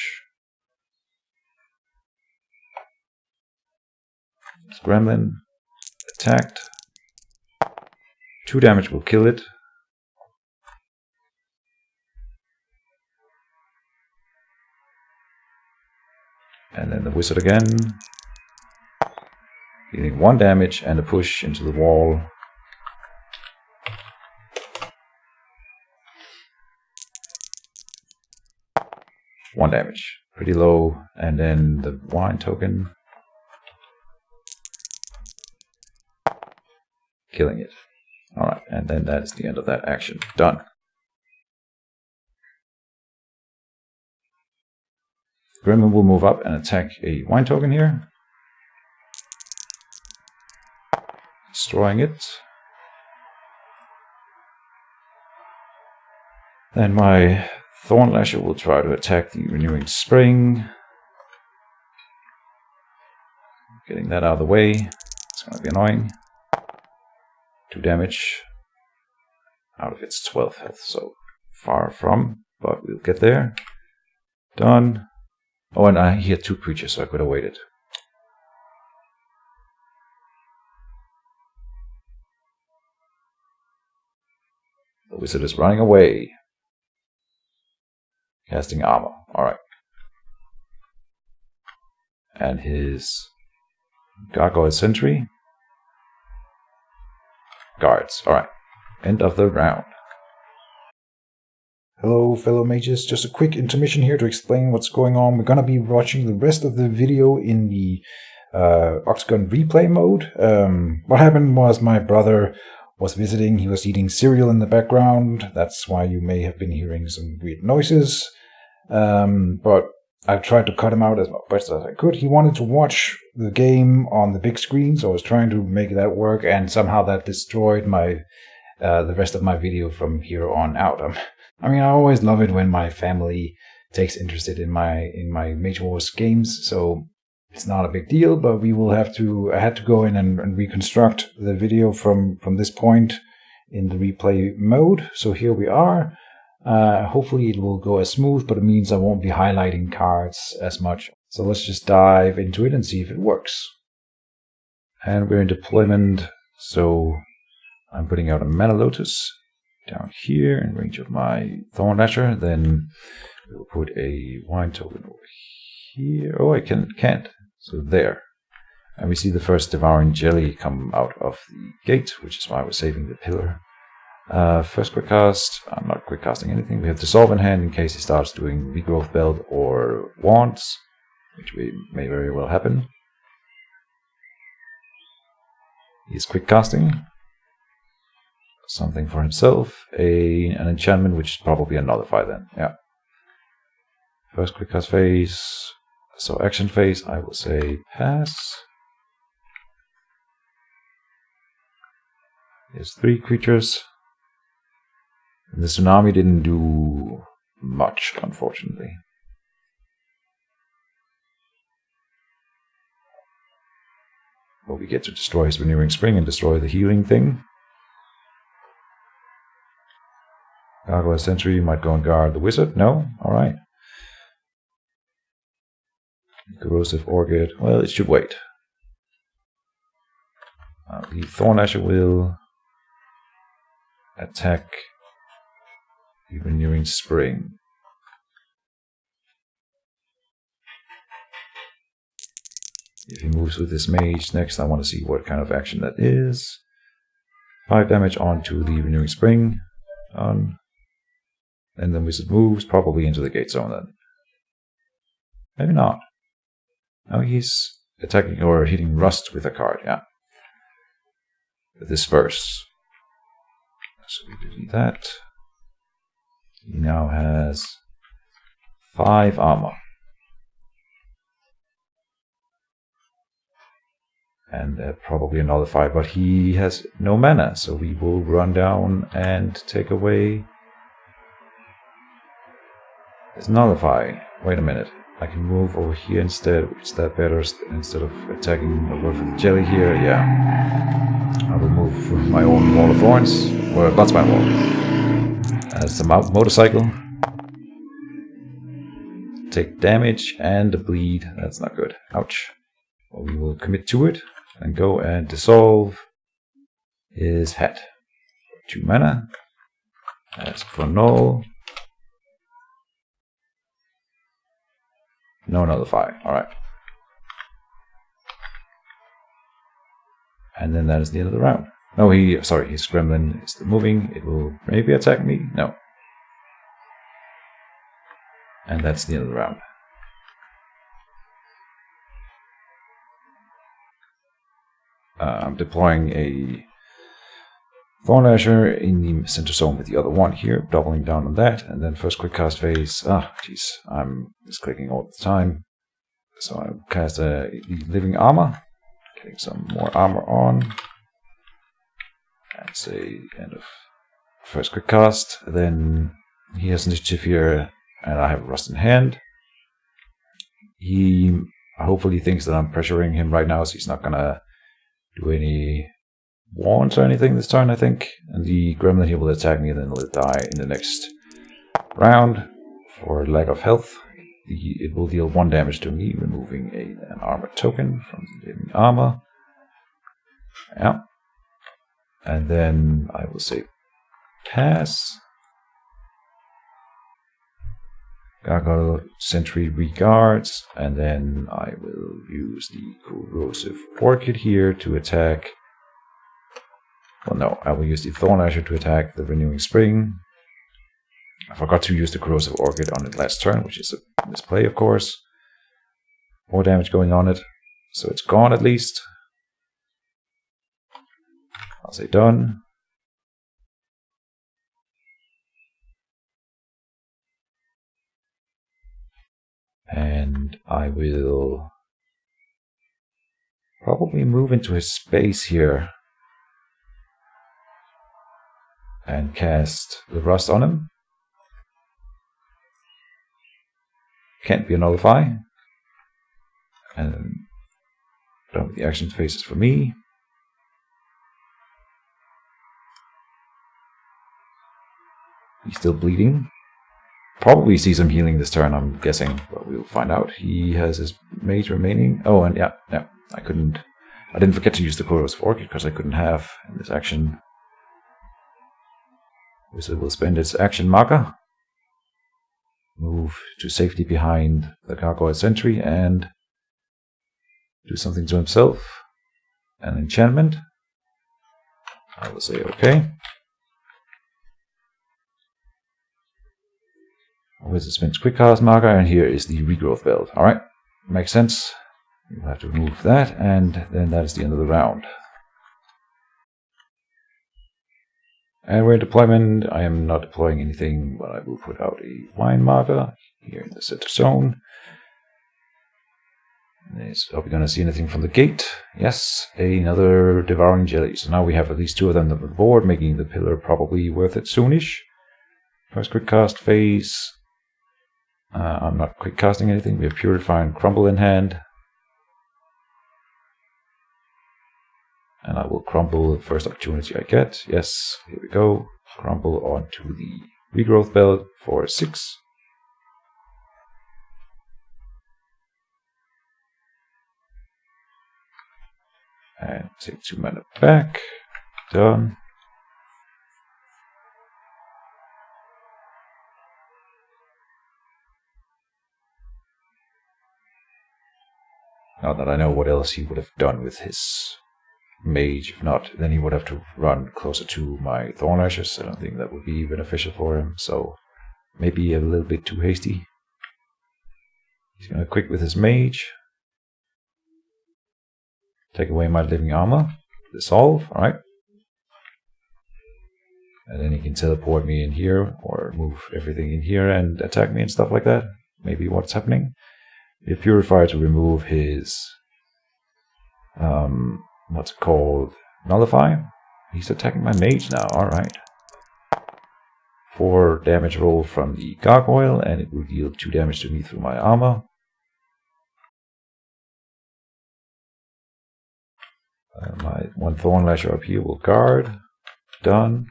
This Gremlin attacked. 2 damage will kill it. And then the Wizard again. Dealing 1 damage and a push into the wall. One damage. Pretty low. And then the wine token. Killing it. Alright, and then that's the end of that action. Done. Gremlin will move up and attack a wine token here. Destroying it. Then my Thorn Lasher will try to attack the Renewing Spring. Getting that out of the way. It's going to be annoying. 2 damage out of its 12 health, so far from, but we'll get there. Done. Oh, and he had 2 creatures, so I could have waited. The Wizard is running away. Casting armor. Alright. And his Gargoyle Sentry. Guards. Alright. End of the round. Hello fellow mages, just a quick intermission here to explain what's going on. We're going to be watching the rest of the video in the Octagon replay mode. What happened was my brother was visiting, he was eating cereal in the background, that's why you may have been hearing some weird noises. But I've tried to cut him out as best as I could. He wanted to watch the game on the big screen, so I was trying to make that work, and somehow that destroyed my the rest of my video from here on out. I mean, I always love it when my family takes interest in my Mage Wars games, so it's not a big deal, but we will have to, I had to go in and reconstruct the video from this point in the replay mode. So here we are. Hopefully it will go as smooth, but it means I won't be highlighting cards as much. So let's just dive into it and see if it works. And we're in deployment, so I'm putting out a Mana Lotus down here in range of my Thorn Lasher. Then we'll put a wine token over here. Oh, I can't. So there. And we see the first Devouring Jelly come out of the gate, which is why we're saving the pillar. First quick cast. I'm not quick casting anything. We have Dissolve in hand in case he starts doing Regrowth Belt or Wands, which may very well happen. He's quick casting something for himself, an enchantment, which is probably a nullify then. Yeah. First quick cast phase. So action phase, I will say pass. There's 3 creatures. And the tsunami didn't do much, unfortunately. But we get to destroy his Renewing Spring and destroy the healing thing. Gargoyle Sentry might go and guard the wizard. No? Alright. Corrosive Orchid. Well, it should wait. The Thorn Asher will attack the Renewing Spring. If he moves with this mage next, I want to see what kind of action that is. 5 damage onto the Renewing Spring. And then wizard moves probably into the gate zone then. Maybe not. Now he's attacking or hitting Rust with a card, yeah. With this verse. So we delete that. He now has 5 armor. And probably a nullify, but he has no mana, so we will run down and take away his nullify. Wait a minute. I can move over here instead. Is that better instead of attacking over for the jelly here? Yeah. I will move my own Wall of Thorns, or Bloodspine Wall. As the motorcycle. Take damage and a bleed. That's not good. Ouch. Well, we will commit to it and go and dissolve his head. 2 mana. Ask for null. No nullify. Alright. And then that is the end of the round. No, his gremlin is still moving. It will maybe attack me. No. And that's the end of the round. I'm deploying a Thorn Asher in the center zone with the other one here, doubling down on that, and then first quick cast phase. I'm just clicking all the time. So I cast a Living Armor, getting some more armor on. And say end of first quick cast. Then he has initiative here, and I have Rust in hand. He hopefully thinks that I'm pressuring him right now, so he's not gonna do any wands or anything this turn, I think. And the gremlin here will attack me, and then it'll die in the next round for lack of health. It will deal 1 damage to me, removing an armor token from the Living Armor. Yeah. And then I will say pass. Gargoyle Sentry regards, and then I will use the Corrosive Orchid here to attack. Well, no, I will use the Thorn Asher to attack the Renewing Spring. I forgot to use the Corrosive Orchid on it last turn, which is a misplay, of course. More damage going on it, so it's gone at least. I'll say done. And I will probably move into his space here and cast the Rust on him. Can't be a Nullify. And done with the action phases for me. He's still bleeding. Probably see some healing this turn, I'm guessing, but we'll find out. He has his Mage remaining. Oh, and yeah, I didn't forget to use the Corrosive Orchid because I couldn't have in this action. Wizard will spend its action marker, move to safety behind the Gargoyle Sentry, and do something to himself. An enchantment. I will say okay. Wizard spins quick cast marker, and here is the regrowth belt. Alright, makes sense. We'll have to remove that, and then that is the end of the round. And we're in deployment. I am not deploying anything, but I will put out a wine marker here in the center zone. Are we going to see anything from the gate? Yes, another Devouring Jelly. So now we have at least 2 of them on the board, making the pillar probably worth it soonish. First quick cast phase. I'm not quick casting anything. We have Purify and Crumble in hand. And I will crumble the first opportunity I get. Yes, here we go. Crumble onto the regrowth belt for 6. And take 2 mana back. Done. Now that I know what else he would have done with his Mage. If not, then he would have to run closer to my Thorn Ashes. I don't think that would be beneficial for him. So maybe a little bit too hasty. He's going to quick with his Mage. Take away my living armor. Dissolve. Alright. And then he can teleport me in here, or move everything in here and attack me and stuff like that. Maybe what's happening. We have Purifier to remove his what's it called? Nullify. He's attacking my Mage now. Alright. 4 damage roll from the Gargoyle, and it will deal 2 damage to me through my armor. My 1 Thorn Lasher up here will guard. Done.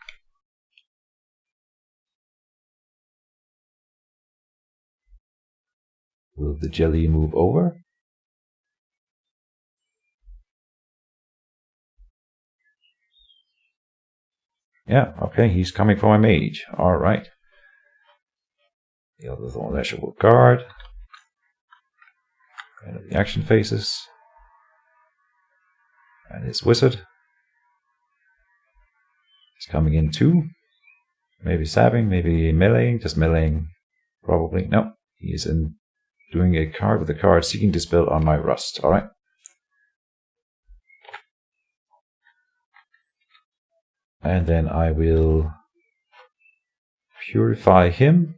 Will the jelly move over? Yeah, okay, he's coming for my Mage. Alright. The other Thorn Lasher will guard. And the action phases. And his Wizard. He's coming in too. Maybe stabbing, maybe meleeing, just meleeing. Probably. No, he is in doing a card with a card Seeking Dispel on my Rust. Alright. And then I will purify him.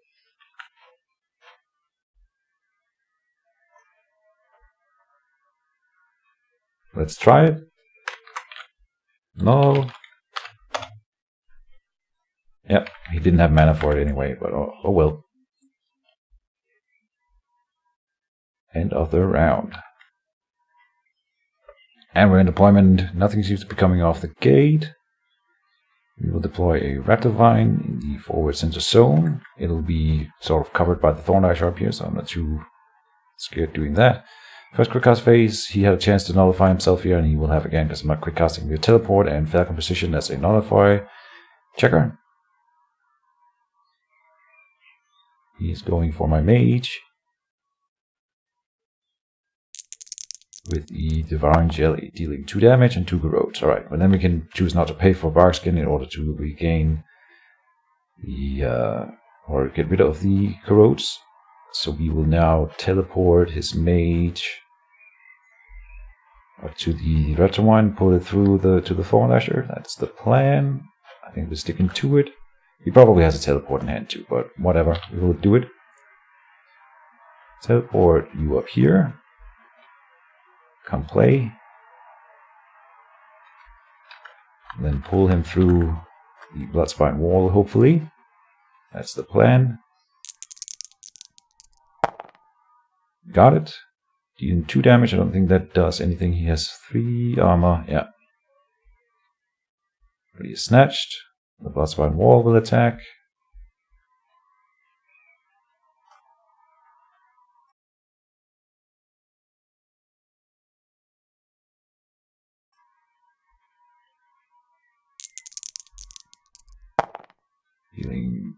Let's try it. No. Yep, he didn't have mana for it anyway, but oh well. End of the round. And we're in deployment. Nothing seems to be coming off the gate. We will deploy a Rattlevine in the forward center zone. It'll be sort of covered by the Thorn Asher up here, so I'm not too scared doing that. First quick cast phase, he had a chance to nullify himself here, and he will have again because I'm not quick casting the teleport and Falcon position as a nullify checker. He's going for my Mage with the Devouring Jelly, dealing 2 damage and 2 corrodes. Alright, but then we can choose not to pay for Barkskin in order to regain the or get rid of the corrodes. So we will now teleport his mage up to the Retrowine, pull it through to the Thornlasher. That's the plan. I think we're sticking to it. He probably has a teleport in hand too, but whatever, we will do it. Teleport you up here. Come play. And then pull him through the Bloodspine wall, hopefully. That's the plan. Got it. Dealing 2 damage. I don't think that does anything. He has 3 armor. Yeah. But he is snatched. The Bloodspine wall will attack. Dealing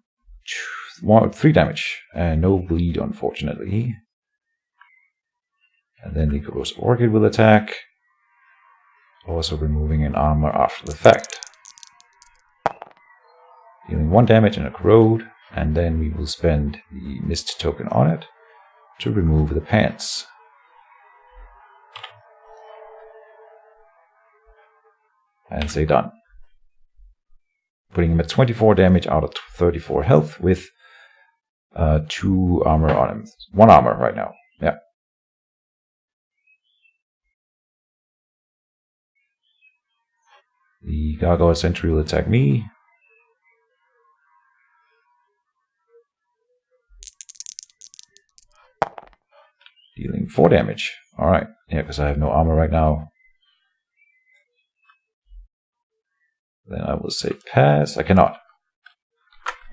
3 damage. And no bleed, unfortunately. And then the Corrosive Orchid will attack. Also removing an armor after the fact. Dealing 1 damage and a corrode. And then we will spend the Mist token on it to remove the pants. And say done. Putting him at 24 damage out of 34 health with 2 armor on him. 1 armor right now. Yeah. The Gargoyle Sentry will attack me. Dealing 4 damage. Alright. Yeah, because I have no armor right now. Then I will say pass. I cannot.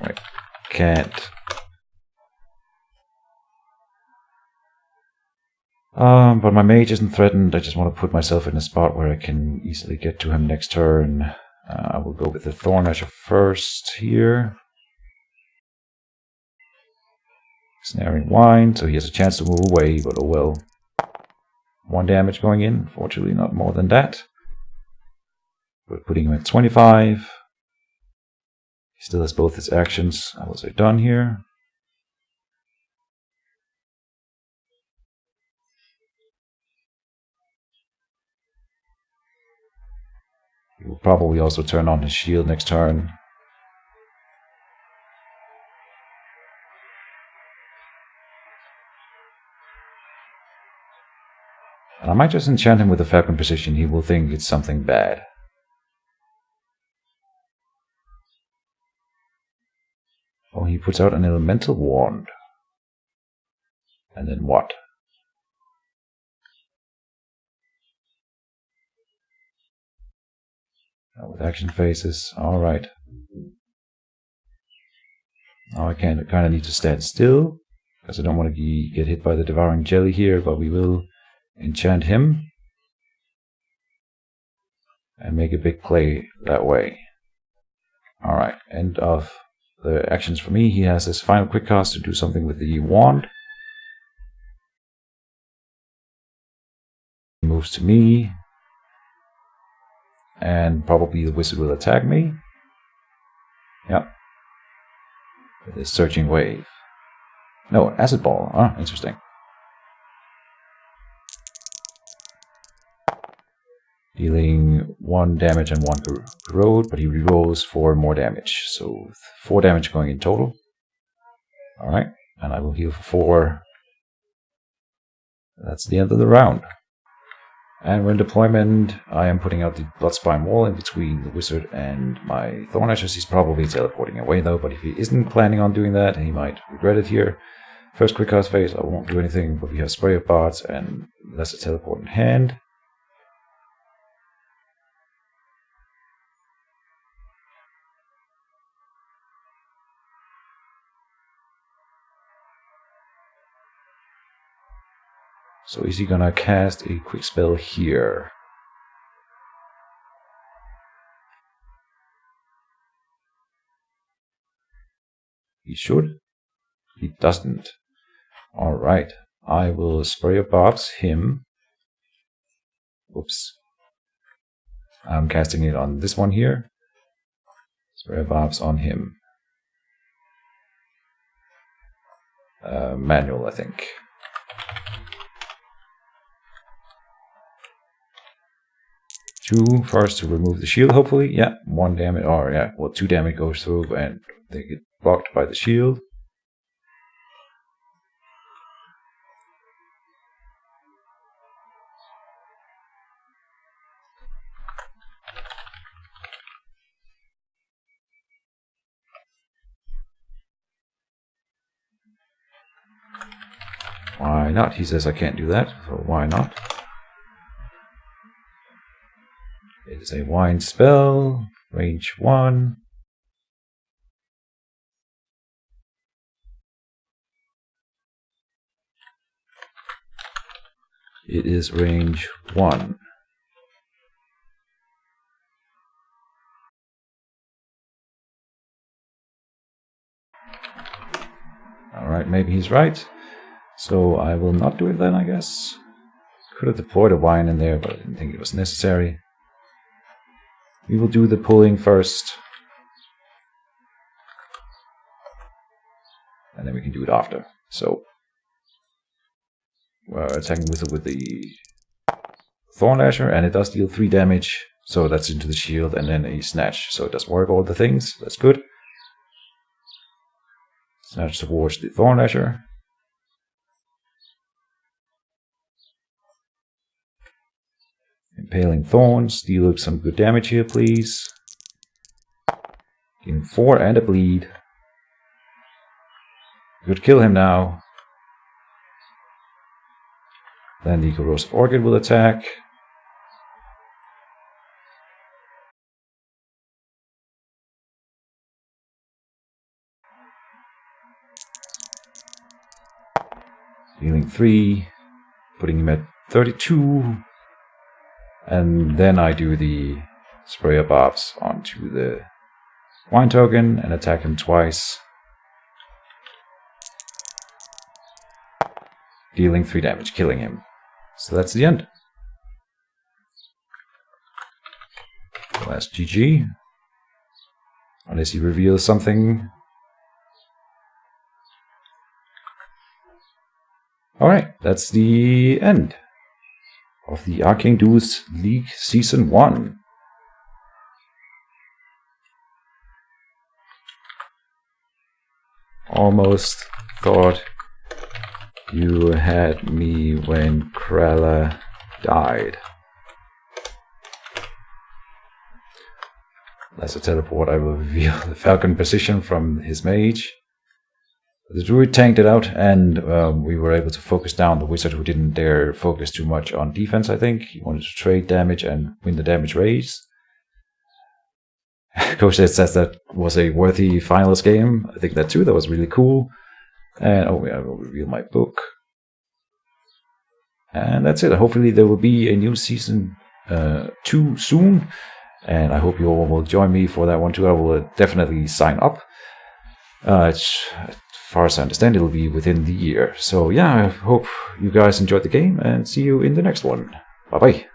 Wait. Can't. But my mage isn't threatened. I just want to put myself in a spot where I can easily get to him next turn. I will go with the Thornlasher first here. Snaring Wine, so he has a chance to move away, but oh well. 1 damage going in, fortunately not more than that. We're putting him at 25. He still has both his actions. I will say done here. He will probably also turn on his shield next turn. And I might just enchant him with a Falcon Precision. He will think it's something bad. Oh, he puts out an Elemental Wand. And then what? With action phases, alright. Now I kind of need to stand still, because I don't want to get hit by the Devouring Jelly here, but we will enchant him. And make a big play that way. Alright, end of the actions for me. He has his final quick cast to do something with the wand. He moves to me. And probably the wizard will attack me. Yep. With his searching wave. No, acid ball. Ah, interesting. Dealing 1 damage and 1 corrode, but he rerolls 4 more damage. So 4 damage going in total. Alright, and I will heal for 4. That's the end of the round. And when deployment, I am putting out the Bloodspine wall in between the wizard and my Thornlasher. He's probably teleporting away though, but if he isn't planning on doing that, he might regret it here. First quick cast phase, I won't do anything, but we have Spray of Bards and Lesser Teleport in hand. So is he gonna cast a quick spell here? He should. He doesn't. Alright. I will Spray of Barbs him. Oops. I'm casting it on this one here. Spray of Barbs on him. manual, I think. Two first to remove the shield, hopefully. Yeah, 1 damage, or yeah, well, 2 damage goes through and they get blocked by the shield. Why not? He says I can't do that, so why not? It is a wind spell, range 1. It is range 1. Alright, maybe he's right. So I will not do it then, I guess. Could have deployed a wine in there, but I didn't think it was necessary. We will do the pulling first. And then we can do it after. So we're attacking with the Thorn Lasher, and it does deal 3 damage. So that's into the shield and then a snatch. So it does work all the things. That's good. Snatch towards the Thorn Lasher. Impaling Thorns, deal some good damage here, please. Gain 4 and a bleed. Could kill him now. Then the Corrosive Orchid will attack. Dealing 3, putting him at 32. And then I do the Sprayer Barbs onto the Wine Token and attack him twice. Dealing 3 damage, killing him. So that's the end. Last GG. Unless he reveals something. Alright, that's the end of the Arcane Duels League Season 1. Almost thought you had me when Krella died. As a teleport, I will reveal the Falcon position from his Mage. The Druid tanked it out, and we were able to focus down the Wizard, who didn't dare focus too much on defense, I think. He wanted to trade damage and win the damage race. Coach says that was a worthy finals game. I think that too. That was really cool. And oh yeah, I will reveal my book. And that's it. Hopefully there will be a new season 2 soon. And I hope you all will join me for that one too. I will definitely sign up. As far as I understand, it'll be within the year. So yeah, I hope you guys enjoyed the game and see you in the next one. Bye bye.